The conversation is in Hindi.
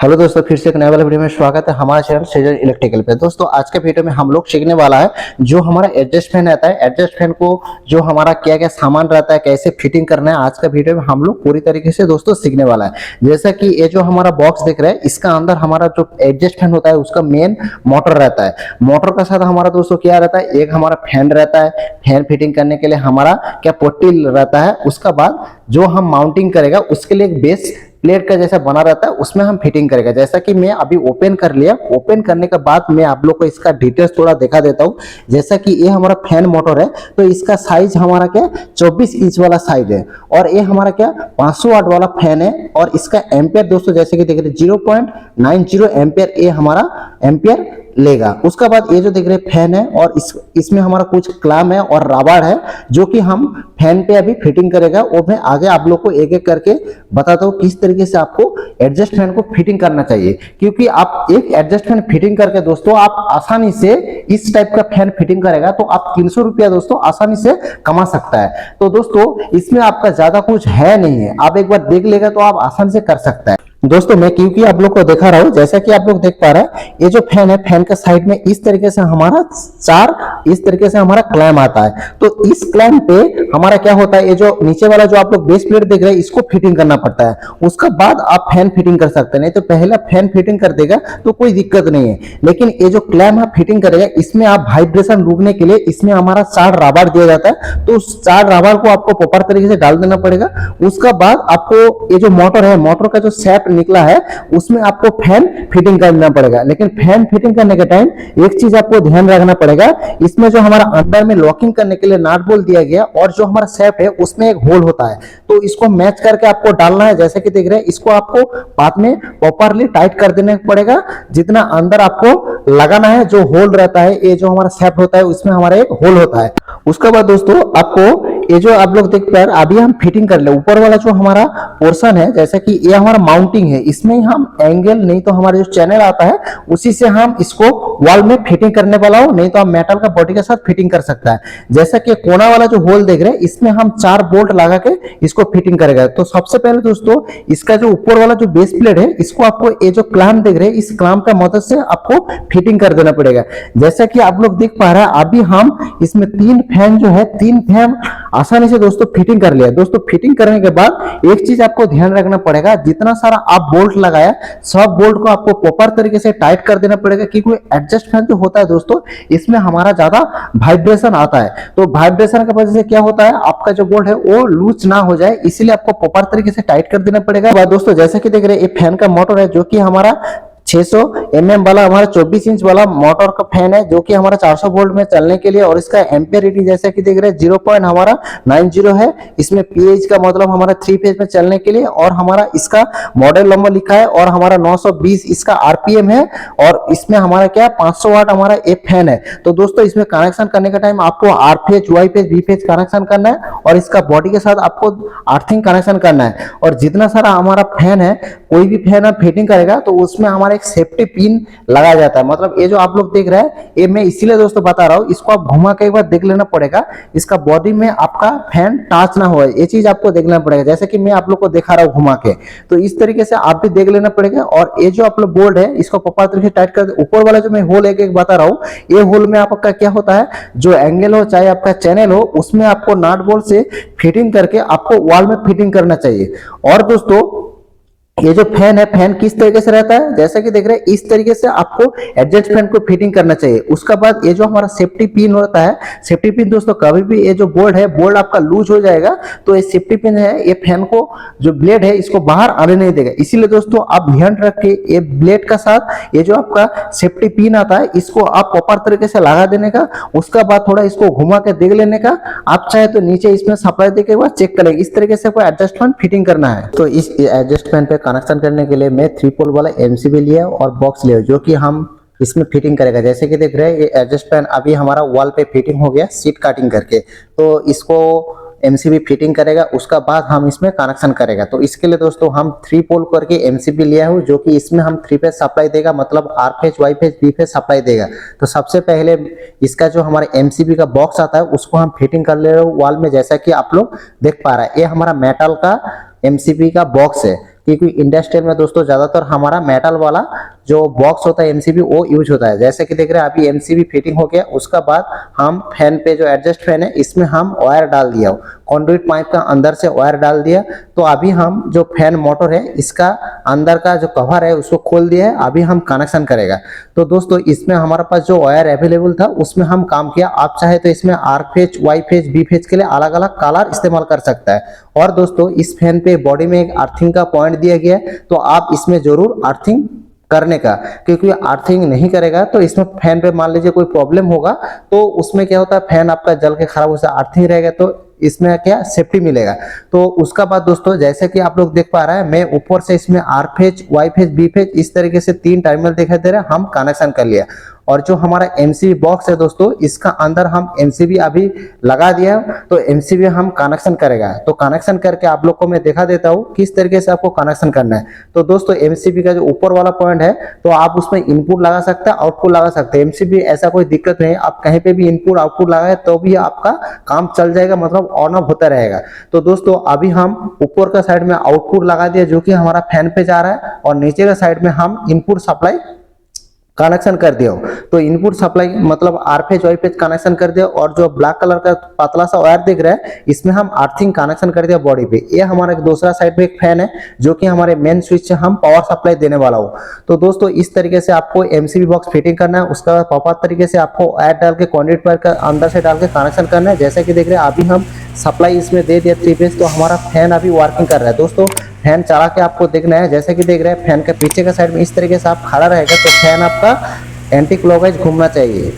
हेलो दोस्तों, फिर से एक नए वाले वीडियो में स्वागत है हमारे चैनल सेजन इलेक्ट्रिकल पे। दोस्तों आज के वीडियो में हम लोग सीखने वाला है जो हमारा एडजस्ट फैन रहता है, एडजस्ट फैन को जो हमारा क्या क्या सामान रहता है, कैसे फिटिंग करना है, आज का वीडियो में हम लोग पूरी तरीके से दोस्तों सीखने वाला है। जैसा कि ये जो हमारा बॉक्स दिख रहा है, इसका अंदर हमारा जो एडजस्ट फैन होता है उसका मेन मोटर रहता है। मोटर का साथ हमारा दोस्तों क्या रहता है, एक हमारा फैन रहता है, फैन फिटिंग करने के लिए हमारा क्या पट्टी रहता है। उसका बाद जो हम माउंटिंग करेगा उसके लिए एक बेस प्लेट का जैसा बना रहता है, उसमें हम फिटिंग करेगा। जैसा कि मैं अभी ओपन कर लिया, ओपन करने के बाद मैं आप लोग को इसका डिटेल्स थोड़ा दिखा देता हूँ। जैसा कि ये हमारा फैन मोटर है, तो इसका साइज हमारा क्या 24 इंच वाला साइज है, और ये हमारा क्या 500 वाट वाला फैन है। और इसका एम्पियर दोस्तों जैसे कि देख रहे 0.90 एम्पियर ये हमारा एम्पियर लेगा। उसका बाद ये जो देख रहे फैन है, और इसमें हमारा कुछ क्लैम है और रबड़ है जो कि हम फैन पे अभी फिटिंग करेगा। वो मैं आगे आप लोग को एक एक करके बताता हूँ किस तरीके से आपको एडजस्ट फैन को फिटिंग करना चाहिए, क्योंकि आप एक एडजस्ट फैन फिटिंग करके दोस्तों आप आसानी से इस टाइप का फैन फिटिंग करेगा तो आप 300 रुपया दोस्तों आसानी से कमा सकता है। तो दोस्तों इसमें आपका ज्यादा कुछ है नहीं है, आप एक बार देख लेगा तो आप आसानी से कर सकता है। दोस्तों मैं क्योंकि आप लोग को दिखा रहा हूं, जैसा कि आप लोग देख पा रहे हैं, ये जो फैन है, फैन का साइड में इस तरीके से हमारा इस तरीके से हमारा क्लैम आता है। तो इस क्लैम पे हमारा क्या होता है, ये जो नीचे वाला जो आप लोग बेस प्लेट देख रहे हैं इसको फिटिंग करना पड़ता है। उसका बाद आप फैन फिटिंग कर सकते हैं, नहीं तो पहला फैन फिटिंग कर देगा तो कोई दिक्कत नहीं है। लेकिन ये जो क्लैम आप फिटिंग करेगा इसमें आप वाइब्रेशन रोकने के लिए इसमें हमारा 4 रबड़ दिया जाता है। तो उस 4 रबड़ को आपको प्रॉपर तरीके से डाल देना पड़ेगा। उसका बाद आपको ये जो मोटर है, मोटर का जो शेप निकला है उसमें आपको फैन फिटिंग करना पड़ेगा। लेकिन फैन फिटिंग करने के टाइम एक चीज आपको ध्यान रखना पड़ेगा, इसमें जो हमारा अंदर में लॉकिंग करने के लिए नट बोल्ट दिया गया और जो हमारा शेप है उसमें एक होल होता है, तो इसको मैच करके आपको डालना है। जैसे कि देख रहे हैं, इसको आपको बाद में प्रॉपरली टाइट कर देना पड़ेगा। जितना अंदर आपको लगाना है, जो होल रहता है, ये जो हमारा शेप होता है उसमें हमारा एक होल होता है। उसके बाद दोस्तों आपको ये जो आप लोग देख पा रहे हैं, अभी हम फिटिंग कर ले ऊपर वाला जो हमारा पोर्शन है, जैसे कि ये हमारा माउंटिंग है, इसमें हम एंगल नहीं तो हमारा जो चैनल आता है उसी से हम इसको वॉल में फिटिंग करने वाला हो, नहीं तो हम मेटल का बॉडी के साथ फिटिंग कर सकता है। जैसा कि कोना वाला जो होल देख रहे हैं इसमें हम 4 बोल्ट लगा के इसको फिटिंग करेगा। तो सबसे पहले दोस्तों इसका जो ऊपर वाला जो बेस प्लेट है इसको आपको ये जो क्लैंप देख रहे हैं इस क्लैंप का मदद से आपको फिटिंग कर देना पड़ेगा। जैसा कि आप लोग देख पा रहे हैं, अभी हम इसमें 3 फैन जो है 3 फैन आसानी से दोस्तों फिटिंग कर लिया। दोस्तों फिटिंग करने के बाद एक चीज आपको ध्यान रखना पड़ेगा, जितना सारा आप बोल्ट लगाया सब बोल्ट को आपको प्रॉपर तरीके से टाइट कर देना पड़ेगा, क्योंकि एडजस्ट फैन जो होता है दोस्तों इसमें हमारा ज्यादा वाइब्रेशन आता है। तो वाइब्रेशन की वजह से क्या होता है, आपका जो बोल्ट है वो लूज ना हो जाए, इसीलिए आपको प्रॉपर तरीके से टाइट कर देना पड़ेगा। दोस्तों जैसे कि देख रहे हैं, ये फैन का मोटर है जो कि हमारा 600 mm वाला हमारा 24 इंच वाला मोटर का फैन है, जो कि हमारा 400 वोल्ट में चलने के लिए, और इसका एम्पियर रेटिंग जैसे कि देख रहे हैं 0.90 है। इसमें पीएच का मतलब हमारा 3 फेज में चलने के लिए, और हमारा इसका मॉडल नंबर लिखा है, और हमारा 920 इसका आरपीएम है, और इसमें हमारा क्या 500 वाट हमारा एक फैन है। तो दोस्तों इसमें कनेक्शन करने का टाइम आपको R phase, Y phase, B phase connection करना है, और इसका बॉडी के साथ आपको अर्थिंग कनेक्शन करना है। और जितना सारा हमारा फैन है, कोई भी फैन आप फिटिंग करेगा तो उसमें हमारा एक सेफ्टी पिन लगाया जाता है। मतलब ये जो आप लोग देख रहे हैं, ये मैं इसीलिए दोस्तों बता रहा हूँ, इसको आप घुमा के एक बार देख लेना पड़ेगा, इसका बॉडी में आपका फैन टच ना हो, ये चीज आपको देखना पड़ेगा। जैसे कि मैं आप लोग को दिखा रहा हूँ घुमा के, तो इस तरीके से आप भी देख लेना पड़ेगा। और ये जो आप लोग बोल्ट है इसको प्रॉपर तरीके से टाइट कर दे। ऊपर वाला जो मैं होल एक एक बता रहा हूँ, ये होल में आपका क्या होता है, जो एंगल हो चाहे आपका चैनल हो, उसमें आपको नट बोल्ट से फिटिंग करके आपको वॉल में फिटिंग करना चाहिए। और दोस्तों ये जो फैन है, फैन किस तरीके से रहता है, जैसा कि देख रहे हैं इस तरीके से आपको एडजस्ट फैन को फिटिंग करना चाहिए। उसके बाद ये जो हमारा सेफ्टी पिन होता है, सेफ्टी पिन दोस्तों कभी भी ये जो बोल्ट है, बोल्ट आपका लूज हो जाएगा तो ये सेफ्टी पिन है, ये फैन को जो ब्लेड है इसको बाहर आने नहीं देगा। इसीलिए दोस्तों आप ध्यान रख के ये ब्लेड का साथ ये जो आपका सेफ्टी पिन आता है इसको आप प्रॉपर तरीके से लगा देने का। उसका बाद थोड़ा इसको घुमा के देख लेने का। आप चाहे तो नीचे इसमें सप्लाई देके बाद चेक करेंगे, इस तरीके से कोई एडजस्ट फैन फिटिंग करना है। तो इस एडजस्ट फैन पे कनेक्शन करने के लिए मैं 3 पोल वाला एमसीबी लिया और बॉक्स लिया, जो कि हम इसमें फिटिंग करेगा। जैसे कि देख रहे हैं, ये एडजस्ट फैन अभी हमारा वॉल पे फिटिंग हो गया सीट काटिंग करके, तो इसको एमसीबी फिटिंग करेगा। उसका बाद हम इसमें कनेक्शन करेगा। तो इसके लिए दोस्तों हम 3 पोल करके एमसीबी लिया हूँ, जो कि इसमें हम 3 फेज सप्लाई देगा, मतलब R phase, Y phase, B phase supply देगा। तो सबसे पहले इसका जो हमारे एमसीबी का बॉक्स आता है उसको हम फिटिंग कर ले रहे हो वॉल में। जैसा कि आप लोग देख पा रहे हैं, ये हमारा मेटल का एमसीबी का बॉक्स है। क्योंकि इंडस्ट्रियल में दोस्तों ज़्यादातर हमारा मेटल वाला जो बॉक्स होता है एमसीबी वो यूज होता है। जैसे कि देख रहे हैं अभी एमसीबी फिटिंग हो गया, उसका बाद हम फैन पे जो एडजस्ट फैन है इसमें हम वायर डाल दिया, कंडुइट पाइप का अंदर से वायर डाल दिया। तो अभी हम जो फैन मोटर है इसका अंदर का जो कवर है उसको खोल दिया है, अभी हम कनेक्शन करेगा। तो दोस्तों इसमें हमारे पास जो वायर अवेलेबल था उसमें हम काम किया। आप चाहे तो इसमें R phase, Y phase, B phase के लिए अलग अलग कलर इस्तेमाल कर सकता है। और दोस्तों इस फैन पे बॉडी में एक अर्थिंग का पॉइंट दिया गया है, तो आप इसमें जरूर अर्थिंग करने का, क्योंकि अर्थिंग नहीं करेगा तो इसमें फैन पे मान लीजिए कोई प्रॉब्लम होगा तो उसमें क्या होता है फैन आपका जल के खराब हो सकता है। अर्थिंग रहेगा तो इसमें क्या सेफ्टी मिलेगा। तो उसका बाद दोस्तों जैसे कि आप लोग देख पा रहे हैं मैं ऊपर से इसमें R phase, Y phase, B phase इस तरीके से 3 टर्मिनल दिखाई दे रहे हैं, हम कनेक्शन कर लिया। और जो हमारा एमसीबी बॉक्स है दोस्तों इसका अंदर हम एमसीबी अभी लगा दिया, तो एमसीबी हम कनेक्शन करेगा। तो कनेक्शन करके आप लोग को मैं दिखा देता हूँ किस तरीके से आपको कनेक्शन करना है। तो दोस्तों एमसीबी का जो ऊपर वाला पॉइंट है तो आप उसमें इनपुट लगा सकते हैं, आउटपुट लगा सकते हैं। एमसीबी ऐसा कोई दिक्कत नहीं, आप कहीं पे भी इनपुट आउटपुट लगाए तो भी आपका काम चल जाएगा, मतलब ऑन ऑफ होता रहेगा। तो दोस्तों अभी हम ऊपर का साइड में आउटपुट लगा दिया जो कि हमारा फैन पे जा रहा है, और नीचे का साइड में हम इनपुट सप्लाई कनेक्शन कर दिया। तो इनपुट सप्लाई मतलब R phase, Y phase connection कर दिया। और जो ब्लैक कलर का पतला सा वायर दिख रहा है इसमें हम अर्थिंग कनेक्शन कर दिया बॉडी पे। ये हमारा दूसरा साइड में एक फैन है जो कि हमारे मेन स्विच से हम पावर सप्लाई देने वाला हूँ। तो दोस्तों इस तरीके से आपको एमसीबी बॉक्स फिटिंग करना है। उसका बाद प्रॉपर तरीके से आपको वायर डाल के कंडक्ट वायर का अंदर से डाल के कनेक्शन करना है। जैसे कि देख रहे हैं अभी हम सप्लाई इसमें दे दिया 3 फेज, तो हमारा फैन अभी वर्किंग कर रहा है। दोस्तों फैन चला के आपको देखना है, जैसे कि देख रहे हैं फैन के पीछे का साइड में इस तरीके से आप खड़ा रहेगा तो फैन आपका एंटी क्लॉकवाइज घूमना चाहिए।